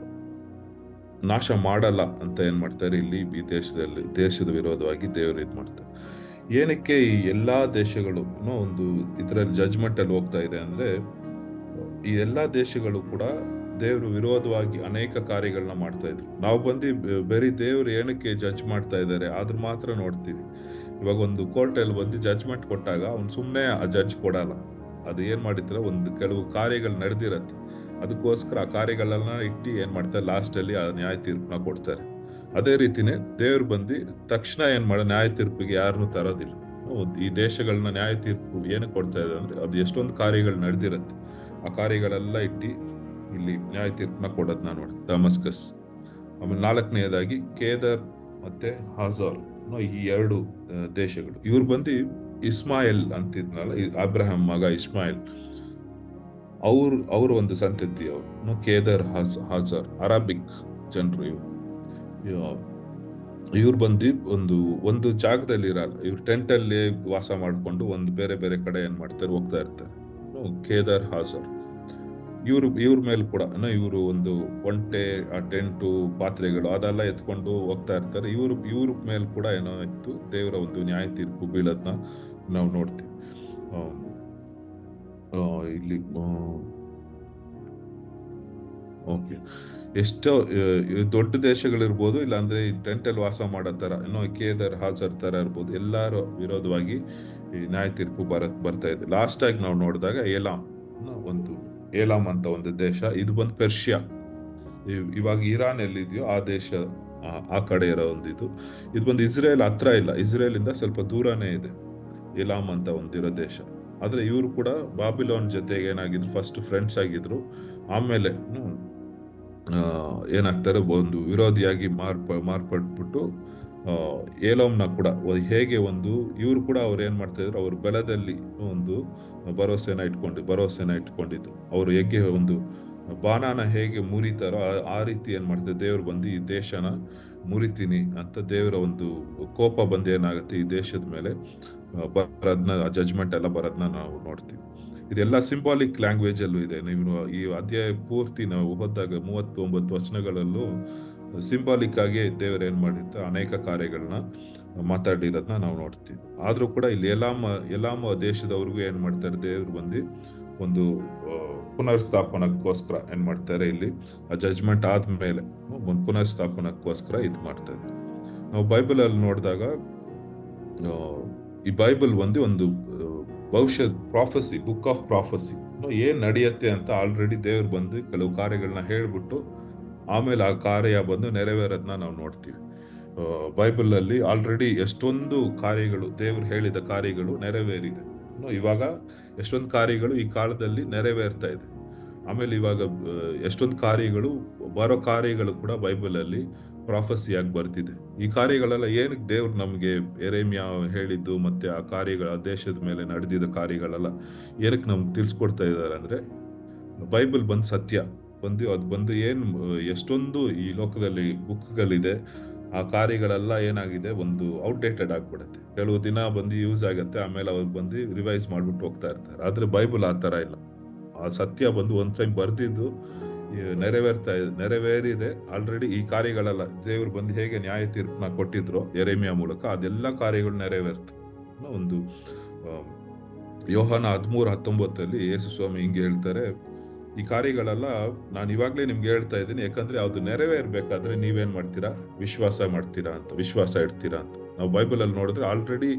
ನಾಶ ಮಾಡಲ್ಲ ಅಂತ ಏನ್ ಮಾಡ್ತಾರೆ, ಇಲ್ಲಿ ಈ ದೇಶದ ವಿರೋಧವಾಗಿ ದೇವ್ರು ಇದ್ ಮಾಡ್ತಾರೆ. ಏನಕ್ಕೆ ಈ ಎಲ್ಲಾ ದೇಶಗಳು ಒಂದು ಇದ್ರಲ್ಲಿ ಜಡ್ಜ್ಮೆಂಟ್ ಅಲ್ಲಿ ಹೋಗ್ತಾ ಇದೆ ಅಂದ್ರೆ, ಈ ಎಲ್ಲಾ ದೇಶಗಳು ಕೂಡ ದೇವ್ರು ವಿರೋಧವಾಗಿ ಅನೇಕ ಕಾರ್ಯಗಳನ್ನ ಮಾಡ್ತಾ ಇದ್ರು. ನಾವು ಬಂದು ಬರೀ ದೇವ್ರು ಏನಕ್ಕೆ ಜಡ್ಜ್ ಮಾಡ್ತಾ ಇದ್ದಾರೆ ಆದ್ರೂ ಮಾತ್ರ ನೋಡ್ತೀವಿ. ಇವಾಗ ಒಂದು ಕೋರ್ಟ್ ಅಲ್ಲಿ ಬಂದು ಜಡ್ಜ್ಮೆಂಟ್ ಕೊಟ್ಟಾಗ ಅವ್ನು ಸುಮ್ನೆ ಆ ಜಡ್ಜ್ ಕೊಡಲ್ಲ. ಅದು ಏನ್ ಮಾಡಿದ್ರೆ ಒಂದು ಕೆಲವು ಕಾರ್ಯಗಳು ನಡೆದಿರತ್ತೆ, ಅದಕ್ಕೋಸ್ಕರ ಆ ಕಾರ್ಯಗಳೆಲ್ಲ ಇಟ್ಟು ಏನ್ ಮಾಡ್ತಾರೆ, ಲಾಸ್ಟ್ ಅಲ್ಲಿ ಆ ನ್ಯಾಯ ತೀರ್ಪನ್ನ ಕೊಡ್ತಾರೆ. ಅದೇ ರೀತಿನೇ ದೇವ್ರು ಬಂದು ತಕ್ಷಣ ಏನ್ ಮಾಡೋ, ನ್ಯಾಯ ತೀರ್ಪಿಗೆ ಯಾರನ್ನೂ ತರೋದಿಲ್ಲ. ಈ ದೇಶಗಳನ್ನ ನ್ಯಾಯ ತೀರ್ಪು ಏನಕ್ಕೆ ಕೊಡ್ತಾ ಇದೆ ಅಂದ್ರೆ, ಅದು ಎಷ್ಟೊಂದು ಕಾರ್ಯಗಳು ನಡೆದಿರತ್ತೆ, ಆ ಕಾರ್ಯಗಳೆಲ್ಲ ಇಟ್ಟು ಇಲ್ಲಿ ನ್ಯಾಯ ತೀರ್ಪನ್ನ ಕೊಡೋದನ್ನ ನೋಡಿ ದಮಸ್ಕಸ್. ಆಮೇಲೆ 4ನೇದಾಗಿ ಕೇದರ್ ಮತ್ತೆ ಹಾಜಾರ್, ಈ 2 ದೇಶಗಳು. ಇವ್ರು ಬಂದು ಇಸ್ಮಾಯಿಲ್ ಅಂತಿದ್ನಲ್ಲ, ಅಬ್ರಹಾಂ ಮಗ ಇಸ್ಮಾಯಿಲ್, ಅವ್ರ ಒಂದು ಸಂತತಿ ಅವರು. ಕೇದರ್ ಹಾಜಾರ್ ಅರಾಬಿಕ್ ಜನರು. ಇವ್ರು ಬಂದು ಒಂದು ಜಾಗದಲ್ಲಿ ಇರಲ್ಲ, ಇವ್ರು ಟೆಂಟ್ ಅಲ್ಲಿ ವಾಸ ಮಾಡ್ಕೊಂಡು ಒಂದು ಬೇರೆ ಬೇರೆ ಕಡೆ ಏನ್ ಮಾಡ್ತಾರೆ, ಹೋಗ್ತಾ ಇರ್ತಾರೆ. ಕೇದರ್ ಹಾಜಾರ್ ಇವ್ರ ಮೇಲೆ ಕೂಡ ಇವರು ಒಂದು ಒಂಟೆ, ಆ ಟೆಂಟು, ಪಾತ್ರೆಗಳು ಅದೆಲ್ಲ ಎತ್ಕೊಂಡು ಹೋಗ್ತಾ ಇರ್ತಾರೆ. ಇವ್ರ ಮೇಲೆ ಕೂಡ ಏನೋ ಇತ್ತು, ದೇವರ ಒಂದು ನ್ಯಾಯ ತೀರ್ಪು ಬೀಳೋದನ್ನ ನಾವು ನೋಡ್ತೀವಿ. ಇಲ್ಲಿ ಓಕೆ, ಎಷ್ಟೋ ದೊಡ್ಡ ದೇಶಗಳಿರ್ಬೋದು, ಇಲ್ಲಾಂದ್ರೆ ಈ ಟೆಂಟಲ್ಲಿ ವಾಸ ಮಾಡೋ ತರ ಕೇದರ್ ಹಾಜರ್ ತರ ಇರ್ಬೋದು, ಎಲ್ಲಾರು ವಿರೋಧವಾಗಿ ಈ ನ್ಯಾಯ ತೀರ್ಪು ಬರ್ತಾ ಇದೆ. ಲಾಸ್ಟ್ ಆಗಿ ನಾವು ನೋಡಿದಾಗ ಏಲಾಮ್ ಅಂತ ಒಂದು ದೇಶ, ಇದು ಬಂದು ಪರ್ಷಿಯಾ, ಇವಾಗ ಇರಾನ್ ಎಲ್ಲಿದೆಯೋ ಆ ದೇಶ ಆ ಕಡೆ ಇರೋ ಇದು ಬಂದು ಇಸ್ರೇಲ್ ಹತ್ರ ಇಲ್ಲ, ಇಸ್ರೇಲ್ ಇಂದ ಸ್ವಲ್ಪ ದೂರನೇ ಇದೆ ಏಲಾಮ್ ಅಂತ ಒಂದಿರೋ ದೇಶ. ಆದ್ರೆ ಇವರು ಕೂಡ ಬಾಬಿಲೋನ್ ಜೊತೆಗೆ ಏನಾಗಿದ್ರು, ಫಸ್ಟ್ ಫ್ರೆಂಡ್ಸ್ ಆಗಿದ್ರು, ಆಮೇಲೆ ಏನಾಗ್ತಾರೆ, ಒಂದು ವಿರೋಧಿಯಾಗಿ ಮಾರ್ಪಟ್ಬಿಟ್ಟು ಏಲೋಮ್ನ ಕೂಡ ಹೇಗೆ ಇವ್ರು ಕೂಡ ಅವ್ರು ಏನ್ ಮಾಡ್ತಾ ಇದ್ರು, ಅವ್ರ ಬಲದಲ್ಲಿ ಒಂದು ಭರವಸೆನ ಇಟ್ಕೊಂಡಿದ್ರು. ಅವ್ರು ಹೇಗೆ ಒಂದು ಬಾಣನ ಹೇಗೆ ಮುರಿತಾರೋ ಆ ರೀತಿ ಏನ್ ಮಾಡ್ತಾರೆ, ದೇವ್ರು ಬಂದು ಈ ದೇಶನ ಮುರಿತೀನಿ ಅಂತ ದೇವರ ಒಂದು ಕೋಪ ಬಂದು ಏನಾಗುತ್ತೆ, ಈ ದೇಶದ ಮೇಲೆ ಬರೋದ್ನ, ಜಡ್ಜ್ಮೆಂಟ್ ಎಲ್ಲ ಬರೋದನ್ನ ನಾವು ನೋಡ್ತೀವಿ. ಇದೆಲ್ಲ ಸಿಂಬಾಲಿಕ್ ಲ್ಯಾಂಗ್ವೇಜ್ ಅಲ್ಲೂ ಇದೆ. ನೀವು ಈ ಅಧ್ಯಾಯ ಪೂರ್ತಿ ನಾವು ಓದಿದಾಗ 39 ವಚನಗಳಲ್ಲೂ ಸಿಂಬಾಲಿಕ್ ಆಗಿ ದೇವರು ಏನ್ ಮಾಡಿರ್ತ ಅನೇಕ ಕಾರ್ಯಗಳನ್ನ ಮಾತಾಡಿರೋದನ್ನ ನಾವು ನೋಡ್ತೀವಿ. ಆದ್ರೂ ಕೂಡ ಇಲ್ಲಿ ಎಲಾಮ ದೇಶದವ್ರಿಗೂ ಏನ್ ಮಾಡ್ತಾರೆ, ದೇವ್ರು ಬಂದು ಒಂದು ಪುನರ್ಸ್ಥಾಪನಕ್ಕೋಸ್ಕರ ಏನ್ ಮಾಡ್ತಾರೆ, ಇಲ್ಲಿ ಆ ಜಡ್ಜ್ಮೆಂಟ್ ಆದ್ಮೇಲೆ ಒಂದು ಪುನರ್ಸ್ಥಾಪನಕ್ಕೋಸ್ಕರ ಇದು ಮಾಡ್ತಾರೆ. ನಾವು ಬೈಬಲ್ ಅಲ್ಲಿ ನೋಡಿದಾಗ ಈ ಬೈಬಲ್ ಒಂದು ಭವಿಷ್ಯ ಪ್ರಾಫೆಸಿ, ಬುಕ್ ಆಫ್ ಪ್ರಾಫೆಸಿ, ಏನ್ ನಡೆಯುತ್ತೆ ಅಂತ ಆಲ್ರೆಡಿ ದೇವ್ರು ಬಂದು ಕೆಲವು ಕಾರ್ಯಗಳನ್ನ ಹೇಳ್ಬಿಟ್ಟು ಆಮೇಲೆ ಆ ಕಾರ್ಯ ಬಂದು ನೆರವೇರೋದನ್ನ ನಾವು ನೋಡ್ತೀವಿ. ಬೈಬಲ್ ಅಲ್ಲಿ ಆಲ್ರೆಡಿ ಎಷ್ಟೊಂದು ಕಾರ್ಯಗಳು, ದೇವ್ರು ಹೇಳಿದ ಕಾರ್ಯಗಳು ನೆರವೇರಿದೆ. ಇವಾಗ ಎಷ್ಟೊಂದು ಕಾರ್ಯಗಳು ಈ ಕಾಲದಲ್ಲಿ ನೆರವೇರ್ತಾ ಇದೆ. ಆಮೇಲೆ ಇವಾಗ ಎಷ್ಟೊಂದು ಕಾರ್ಯಗಳು, ಬರೋ ಕಾರ್ಯಗಳು ಕೂಡ ಬೈಬಲ್ ಅಲ್ಲಿ ಪ್ರಾಫೆಸಿಯಾಗಿ ಬರ್ತಿದೆ. ಈ ಕಾರ್ಯಗಳೆಲ್ಲ ಏನಕ್ಕೆ ದೇವ್ರು ನಮ್ಗೆ ಯೆರೆಮೀಯ ಹೇಳಿದ್ದು ಮತ್ತೆ ಆ ಕಾರ್ಯಗಳ ದೇಶದ ಮೇಲೆ ನಡೆದಿದ್ದ ಕಾರ್ಯಗಳೆಲ್ಲ ಏನಕ್ಕೆ ನಮ್ಗೆ ತಿಳಿಸ್ಕೊಡ್ತಾ ಇದ್ದಾರೆ ಅಂದ್ರೆ, ಬೈಬಲ್ ಬಂದು ಸತ್ಯ, ಅದು ಬಂದು ಏನು ಎಷ್ಟೊಂದು ಈ ಲೋಕದಲ್ಲಿ ಬುಕ್ಗಳಿದೆ, ಆ ಕಾರ್ಯಗಳೆಲ್ಲ ಏನಾಗಿದೆ ಒಂದು ಔಟ್ಡೇಟೆಡ್ ಆಗ್ಬಿಡುತ್ತೆ. ಕೆಲವು ದಿನ ಬಂದು ಯೂಸ್ ಆಗುತ್ತೆ, ಆಮೇಲೆ ಅವ್ರು ಬಂದು ರಿವೈಸ್ ಮಾಡ್ಬಿಟ್ಟು ಹೋಗ್ತಾ ಇರ್ತಾರೆ. ಆದ್ರೆ ಬೈಬಲ್ ಆ ಥರ ಇಲ್ಲ. ಆ ಸತ್ಯ ಬಂದು ಒಂದ್ ಟೈಮ್ ಬರ್ದಿದ್ದು ನೆರವೇರಿದೆ ಆಲ್ರೆಡಿ. ಈ ಕಾರ್ಯಗಳೆಲ್ಲ ದೇವ್ರು ಬಂದು ಹೇಗೆ ನ್ಯಾಯ ತೀರ್ಪನ್ನ ಕೊಟ್ಟಿದ್ರು ಯೆರೆಮೀಯ ಮೂಲಕ, ಅದೆಲ್ಲ ಕಾರ್ಯಗಳು ನೆರವೇರ್ತು. ಒಂದು ಯೋಹಾನ 13:19 ಯೇಸು ಸ್ವಾಮಿ ಹಿಂಗೆ ಹೇಳ್ತಾರೆ, ಈ ಕಾರ್ಯಗಳೆಲ್ಲ ನಾನು ಇವಾಗಲೇ ನಿಮ್ಗೆ ಹೇಳ್ತಾ ಇದ್ದೀನಿ, ಯಾಕಂದ್ರೆ ಅದು ನೆರವೇರ್ಬೇಕಾದ್ರೆ ನೀವೇನ್ ಮಾಡ್ತೀರಾ, ವಿಶ್ವಾಸ ಮಾಡ್ತೀರಾ ಅಂತ, ವಿಶ್ವಾಸ ಇಡ್ತೀರಾ ಅಂತ. ನಾವು ಬೈಬಲಲ್ಲಿ ನೋಡಿದ್ರೆ ಆಲ್ರೆಡಿ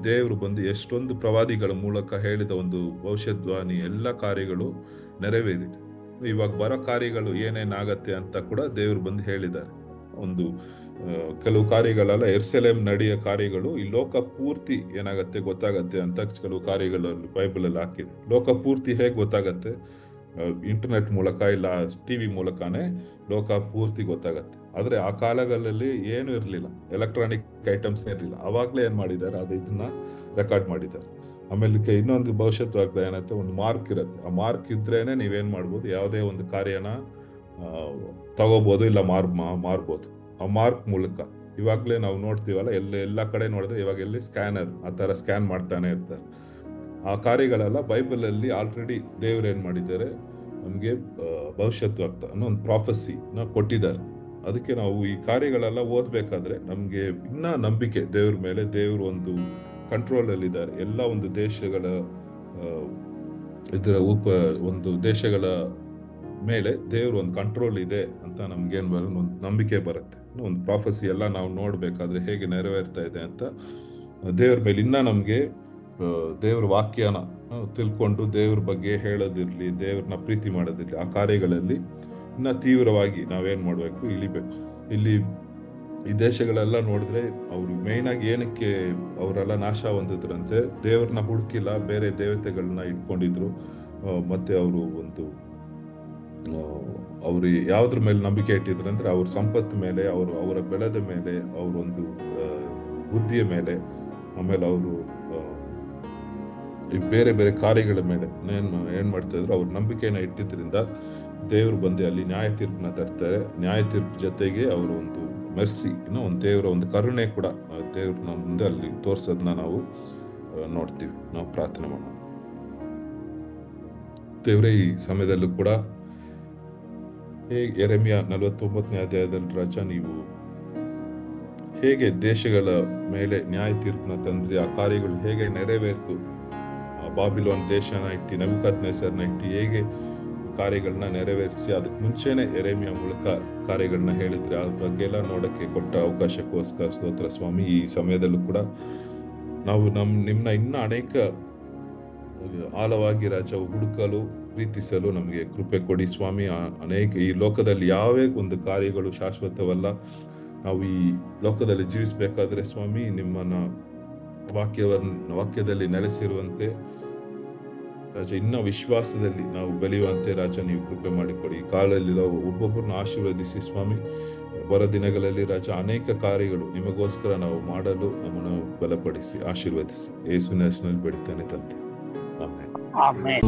ದೇವರು ಬಂದು ಎಷ್ಟೊಂದು ಪ್ರವಾದಿಗಳ ಮೂಲಕ ಹೇಳಿದ ಒಂದು ಭವಿಷ್ಯದ್ವಾಣಿ ಎಲ್ಲ ಕಾರ್ಯಗಳು ನೆರವೇರಿದೆ. ಇವಾಗ ಬರೋ ಕಾರ್ಯಗಳು ಏನೇನಾಗತ್ತೆ ಅಂತ ಕೂಡ ದೇವರು ಬಂದು ಹೇಳಿದ್ದಾರೆ. ಒಂದು ಕೆಲವು ಕಾರ್ಯಗಳೆಲ್ಲ ಯೆರೂಸಲೇಮ್ ನಡೆಯೋ ಕಾರ್ಯಗಳು ಈ ಲೋಕ ಪೂರ್ತಿ ಏನಾಗತ್ತೆ ಗೊತ್ತಾಗತ್ತೆ ಅಂತ ಕೆಲವು ಕಾರ್ಯಗಳಲ್ಲಿ ಬೈಬಲಲ್ಲಿ ಹಾಕಿದೆ. ಲೋಕ ಪೂರ್ತಿ ಹೇಗೆ ಗೊತ್ತಾಗತ್ತೆ? ಇಂಟರ್ನೆಟ್ ಮೂಲಕ ಇಲ್ಲ ಟಿವಿ ಮೂಲಕನೇ ಲೋಕ ಪೂರ್ತಿ ಗೊತ್ತಾಗತ್ತೆ. ಆದ್ರೆ ಆ ಕಾಲಗಳಲ್ಲಿ ಏನು ಇರಲಿಲ್ಲ, ಎಲೆಕ್ಟ್ರಾನಿಕ್ ಐಟಮ್ಸ್ ಇರಲಿಲ್ಲ. ಅವಾಗ್ಲೇ ಏನ್ ಮಾಡಿದ್ದಾರೆ, ಇದನ್ನ ರೆಕಾರ್ಡ್ ಮಾಡಿದ್ದಾರೆ. ಆಮೇಲೆ ಇನ್ನೊಂದು ಭವಿಷ್ಯತ್ವಾಗ್ತಾ ಏನತ್ತೆ, ಒಂದು ಮಾರ್ಕ್ ಇರುತ್ತೆ. ಆ ಮಾರ್ಕ್ ಇದ್ರೇನೆ ನೀವೇನ್ ಮಾಡ್ಬೋದು, ಯಾವುದೇ ಒಂದು ಕಾರ್ಯನ ತಗೋಬಹುದು, ಇಲ್ಲ ಮಾರ್ಬೋದು. ಆ ಮಾರ್ಕ್ ಮೂಲಕ ಇವಾಗ್ಲೇ ನಾವು ನೋಡ್ತೀವಲ್ಲ, ಎಲ್ಲ ಕಡೆ ನೋಡಿದ್ರೆ ಇವಾಗ ಎಲ್ಲಿ ಸ್ಕ್ಯಾನರ್ ಆ ತರ ಸ್ಕ್ಯಾನ್ ಮಾಡ್ತಾನೆ ಇರ್ತಾರೆ. ಆ ಕಾರ್ಯಗಳೆಲ್ಲ ಬೈಬಲ್ ಅಲ್ಲಿ ಆಲ್ರೆಡಿ ದೇವ್ರು ಏನ್ ಮಾಡಿದ್ದಾರೆ, ನಮ್ಗೆ ಭವಿಷ್ಯತ್ವಾಗ್ತಾ ಅನ್ನೋ ಒಂದು ಪ್ರಾಫೆಸಿನ ಕೊಟ್ಟಿದ್ದಾರೆ. ಅದಕ್ಕೆ ನಾವು ಈ ಕಾರ್ಯಗಳೆಲ್ಲ ಓದ್ಬೇಕಾದ್ರೆ ನಮ್ಗೆ ಇನ್ನ ನಂಬಿಕೆ ದೇವ್ರ ಮೇಲೆ, ದೇವ್ರು ಒಂದು ಕಂಟ್ರೋಲ್ ಅಲ್ಲಿ ಇದ್ದಾರೆ. ಎಲ್ಲ ಒಂದು ದೇಶಗಳ ಒಂದು ದೇಶಗಳ ಮೇಲೆ ದೇವ್ರು ಒಂದು ಕಂಟ್ರೋಲ್ ಇದೆ ಅಂತ ನಮ್ಗೇನ್ ಒಂದು ನಂಬಿಕೆ ಬರುತ್ತೆ. ಒಂದು ಪ್ರಾಫೆಸಿ ಎಲ್ಲ ನಾವು ನೋಡ್ಬೇಕಾದ್ರೆ ಹೇಗೆ ನೆರವೇರ್ತಾ ಇದೆ ಅಂತ ದೇವ್ರ ಮೇಲೆ ಇನ್ನ ನಮ್ಗೆ ದೇವ್ರ ವಾಕ್ಯನ ತಿಳ್ಕೊಂಡು ದೇವ್ರ ಬಗ್ಗೆ ಹೇಳೋದಿರ್ಲಿ, ದೇವ್ರನ್ನ ಪ್ರೀತಿ ಮಾಡೋದಿರ್ಲಿ, ಆ ಕಾರ್ಯಗಳಲ್ಲಿ ಇನ್ನ ತೀವ್ರವಾಗಿ ನಾವೇನ್ ಮಾಡ್ಬೇಕು, ಇಳಿಬೇಕು. ಇಲ್ಲಿ ಈ ದೇಶಗಳೆಲ್ಲ ನೋಡಿದ್ರೆ ಅವ್ರು ಮೇನ್ ಆಗಿ ಏನಕ್ಕೆ ಅವರೆಲ್ಲ ನಾಶ ಹೊಂದಿದ್ರಂತೆ, ದೇವ್ರನ್ನ ಹುಡುಕಿಲ್ಲ, ಬೇರೆ ದೇವತೆಗಳನ್ನ ಇಟ್ಕೊಂಡಿದ್ರು. ಮತ್ತೆ ಅವರು ಅವ್ರು ಯಾವ್ದ್ರ ಮೇಲೆ ನಂಬಿಕೆ ಇಟ್ಟಿದ್ರು ಅಂದ್ರೆ ಅವ್ರ ಸಂಪತ್ತು ಮೇಲೆ, ಅವರ ಬೆಳೆದ ಮೇಲೆ, ಅವರೊಂದು ಬುದ್ಧಿಯ ಮೇಲೆ, ಆಮೇಲೆ ಅವರು ಬೇರೆ ಬೇರೆ ಕಾರ್ಯಗಳ ಮೇಲೆ ಏನ್ ಮಾಡ್ತಾ ಇದ್ರು, ಅವ್ರ ನಂಬಿಕೆನ ಇಟ್ಟಿದ್ರಿಂದ ದೇವ್ರು ಬಂದು ಅಲ್ಲಿ ನ್ಯಾಯ ತೀರ್ಪನ್ನ ತರ್ತಾರೆ. ನ್ಯಾಯ ತೀರ್ಪು ಜೊತೆಗೆ ಅವರ ಒಂದು ಮೆರ್ಸಿ, ಒಂದು ದೇವರ ಒಂದು ಕರುಣೆ ಕೂಡ ದೇವ್ರ ನಮ್ಮ ಮುಂದೆ ಅಲ್ಲಿ ತೋರ್ಸೋದನ್ನ ನಾವು ನೋಡ್ತೀವಿ. ನಾವು ಪ್ರಾರ್ಥನೆ ಮಾಡೋಣ. ದೇವ್ರೆ, ಈ ಸಮಯದಲ್ಲೂ ಕೂಡ ಯೆರೆಮೀಯ 49ನೇ ಅಧ್ಯಾಯದಲ್ಲಿ ರಾಜ, ನೀವು ಹೇಗೆ ದೇಶಗಳ ಮೇಲೆ ನ್ಯಾಯ ತೀರ್ಪನ್ನ ತಂದ್ರಿ, ಆ ಕಾರ್ಯಗಳು ಹೇಗೆ ನೆರವೇರ್ತು, ಬಾಬಿಲೋನ್ ದೇಶನ ಇಟ್ಟು ನೆಬೂಕದ್ನೆಚ್ಚರನ ಇಟ್ಟು ಹೇಗೆ ಕಾರ್ಯಗಳನ್ನ ನೆರವೇರಿಸಿ, ಅದಕ್ಕೆ ಮುಂಚೆನೆ ಯೆರೆಮೀಯ ಮೂಲಕ ಕಾರ್ಯಗಳನ್ನ ಹೇಳಿದ್ರೆ, ಅದ್ರ ಬಗ್ಗೆ ಎಲ್ಲ ನೋಡಕ್ಕೆ ಕೊಟ್ಟ ಅವಕಾಶಕ್ಕೋಸ್ಕರ ಸ್ತೋತ್ರ ಸ್ವಾಮಿ. ಈ ಸಮಯದಲ್ಲೂ ಕೂಡ ನಾವು ನಿಮ್ನ ಇನ್ನ ಅನೇಕ ಆಳವಾಗಿ ರಾಜ ಹುಡುಕಲು, ಪ್ರೀತಿಸಲು ನಮಗೆ ಕೃಪೆ ಕೊಡಿ ಸ್ವಾಮಿ. ಈ ಲೋಕದಲ್ಲಿ ಯಾವೇ ಒಂದು ಕಾರ್ಯಗಳು ಶಾಶ್ವತವಲ್ಲ. ನಾವು ಈ ಲೋಕದಲ್ಲಿ ಜೀವಿಸಬೇಕಾದ್ರೆ ಸ್ವಾಮಿ, ನಿಮ್ಮನ್ನ ವಾಕ್ಯದಲ್ಲಿ ನೆಲೆಸಿರುವಂತೆ ರಾಜ, ಇನ್ನ ವಿಶ್ವಾಸದಲ್ಲಿ ನಾವು ಬೆಳೆಯುವಂತೆ ರಾಜ ನೀವು ಕೃಪೆ ಮಾಡಿಕೊಡಿ. ಈ ಕಾಲದಲ್ಲಿ ಒಬ್ಬೊಬ್ಬರನ್ನ ಆಶೀರ್ವದಿಸಿ ಸ್ವಾಮಿ. ಬರ ದಿನಗಳಲ್ಲಿ ರಾಜ ಅನೇಕ ಕಾರ್ಯಗಳು ನಿಮಗೋಸ್ಕರ ನಾವು ಮಾಡಲು ನಮ್ಮನ್ನು ಬಲಪಡಿಸಿ ಆಶೀರ್ವದಿಸಿ. ಯೇಸುವಿನ ಹೆಸರಿನಲ್ಲಿ ಬೇಡುತ್ತೇನೆ ತಂದೆ, ಆಮೆನ್.